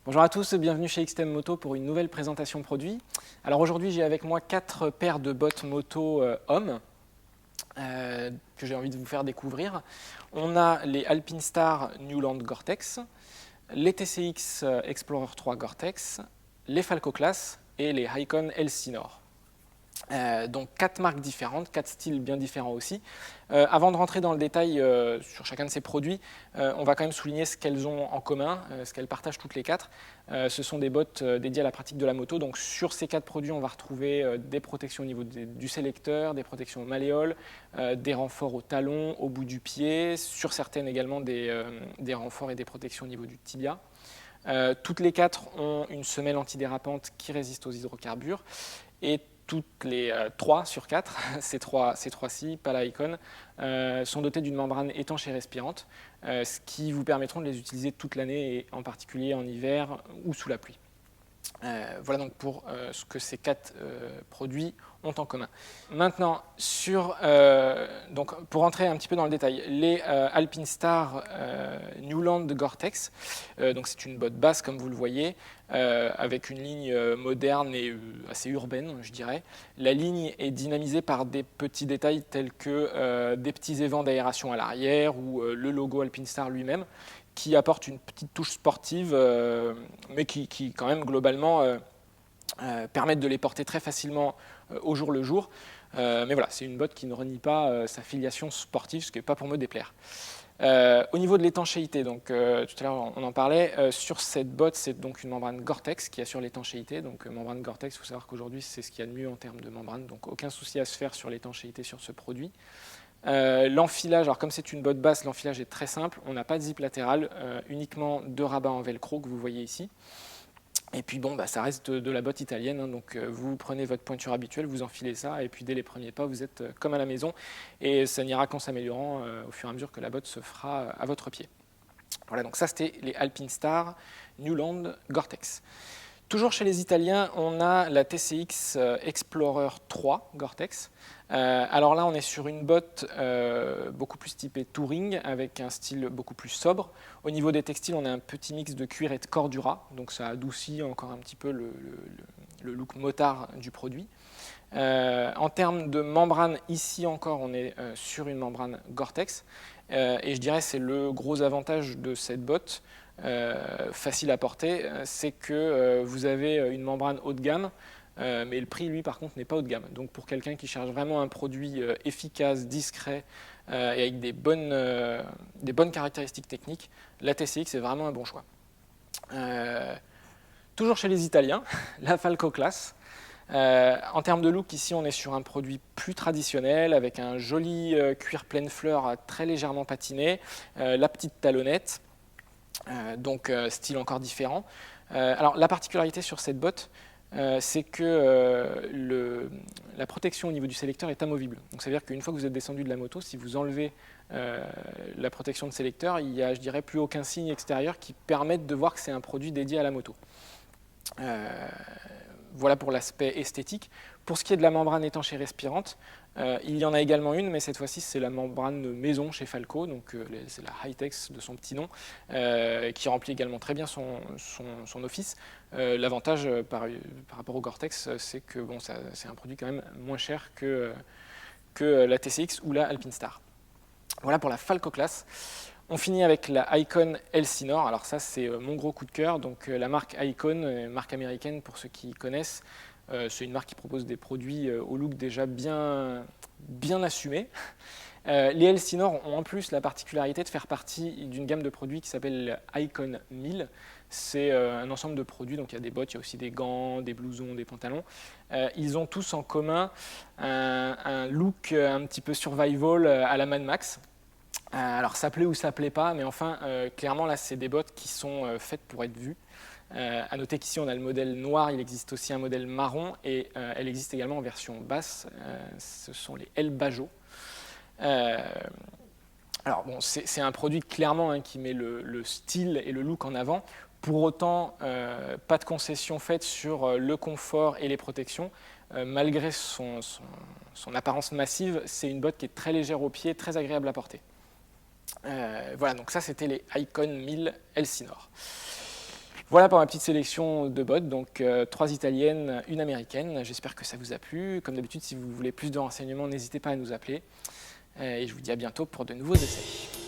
Bonjour à tous, bienvenue chez XTM Moto pour une nouvelle présentation produit. Alors aujourd'hui j'ai avec moi 4 paires de bottes moto hommes que j'ai envie de vous faire découvrir. On a les Alpinestar Newland Gore-Tex, les TCX Explorer 3 Gore-Tex, les Falco Class et les Icon Elsinore. Donc 4 marques différentes, 4 styles bien différents aussi. Avant de rentrer dans le détail sur chacun de ces produits, on va quand même souligner ce qu'elles ont en commun, ce qu'elles partagent toutes les 4. Ce sont des bottes dédiées à la pratique de la moto. Donc sur ces 4 produits, on va retrouver des protections au niveau du sélecteur, des protections aux malléoles, des renforts au talon, au bout du pied, sur certaines également des renforts et des protections au niveau du tibia. Toutes les 4 ont une semelle antidérapante qui résiste aux hydrocarbures. Et toutes les 3 sur 4, ces trois-ci, pas la Icon, sont dotées d'une membrane étanche et respirante, ce qui vous permettront de les utiliser toute l'année, et en particulier en hiver ou sous la pluie. Voilà donc pour ce que ces 4 produits ont en commun. Maintenant, donc pour rentrer un petit peu dans le détail, les Alpinestar Newland Gore-Tex, donc c'est une botte basse comme vous le voyez, avec une ligne moderne et assez urbaine, je dirais. La ligne est dynamisée par des petits détails tels que des petits évents d'aération à l'arrière ou le logo Alpinestar lui-même, qui apporte une petite touche sportive, mais qui quand même globalement permettent de les porter très facilement au jour le jour. Mais voilà, c'est une botte qui ne renie pas sa filiation sportive, ce qui n'est pas pour me déplaire. Au niveau de l'étanchéité, donc tout à l'heure on en parlait, sur cette botte, c'est donc une membrane Gore-Tex qui assure l'étanchéité. Donc membrane Gore-Tex, il faut savoir qu'aujourd'hui c'est ce qu'il y a de mieux en termes de membrane, donc aucun souci à se faire sur l'étanchéité sur ce produit. L'enfilage, alors comme c'est une botte basse, l'enfilage est très simple, on n'a pas de zip latéral, uniquement 2 rabats en velcro que vous voyez ici. Et puis bon, ça reste de la botte italienne, hein, donc vous prenez votre pointure habituelle, vous enfilez ça, et puis dès les premiers pas, vous êtes comme à la maison, et ça n'ira qu'en s'améliorant au fur et à mesure que la botte se fera à votre pied. Voilà, donc ça c'était les Alpinestar Newland Gore-Tex. Toujours chez les Italiens, on a la TCX Explorer 3 Gore-Tex. Alors là, on est sur une botte beaucoup plus typée touring, avec un style beaucoup plus sobre. Au niveau des textiles, on a un petit mix de cuir et de cordura, donc ça adoucit encore un petit peu le look motard du produit. En termes de membrane, ici encore, on est sur une membrane Gore-Tex. Et je dirais que c'est le gros avantage de cette botte, facile à porter, c'est que vous avez une membrane haut de gamme, mais le prix, lui, par contre, n'est pas haut de gamme. Donc pour quelqu'un qui cherche vraiment un produit efficace, discret, et avec des bonnes caractéristiques techniques, la TCX est vraiment un bon choix. Toujours chez les Italiens, la Falco Class. En termes de look, ici on est sur un produit plus traditionnel avec un joli cuir pleine fleur très légèrement patiné, la petite talonnette, donc style encore différent. Alors la particularité sur cette botte, c'est que la protection au niveau du sélecteur est amovible. Donc ça veut dire qu'une fois que vous êtes descendu de la moto, si vous enlevez la protection de sélecteur, il n'y a, je dirais, plus aucun signe extérieur qui permette de voir que c'est un produit dédié à la moto. Voilà pour l'aspect esthétique. Pour ce qui est de la membrane étanche et respirante, il y en a également une, mais cette fois-ci c'est la membrane maison chez Falco, donc c'est la Hi-Tex de son petit nom, qui remplit également très bien son office. L'avantage par rapport au Gore-Tex, c'est que bon, c'est un produit quand même moins cher que la TCX ou la Alpinestar. Voilà pour la Falco Class. On finit avec la Icon Elsinore. Alors ça, c'est mon gros coup de cœur. Donc la marque Icon, marque américaine pour ceux qui connaissent, c'est une marque qui propose des produits au look déjà bien assumé. Les Elsinore ont en plus la particularité de faire partie d'une gamme de produits qui s'appelle Icon 1000. C'est un ensemble de produits, donc il y a des bottes, il y a aussi des gants, des blousons, des pantalons. Ils ont tous en commun un look un petit peu survival à la Mad Max. Alors ça plaît ou ça plaît pas, mais enfin clairement là c'est des bottes qui sont faites pour être vues. À noter qu'ici on a le modèle noir, il existe aussi un modèle marron et elle existe également en version basse, ce sont les El Bajo. Alors bon, c'est un produit clairement qui met le style et le look en avant. Pour autant, pas de concession faite sur le confort et les protections. Malgré son apparence massive, c'est une botte qui est très légère au pied, très agréable à porter. Voilà, donc ça c'était les Icon 1000 Elsinore. Voilà pour ma petite sélection de bottes, donc 3 italiennes, une américaine. J'espère que ça vous a plu. Comme d'habitude, si vous voulez plus de renseignements, n'hésitez pas à nous appeler. Et je vous dis à bientôt pour de nouveaux essais.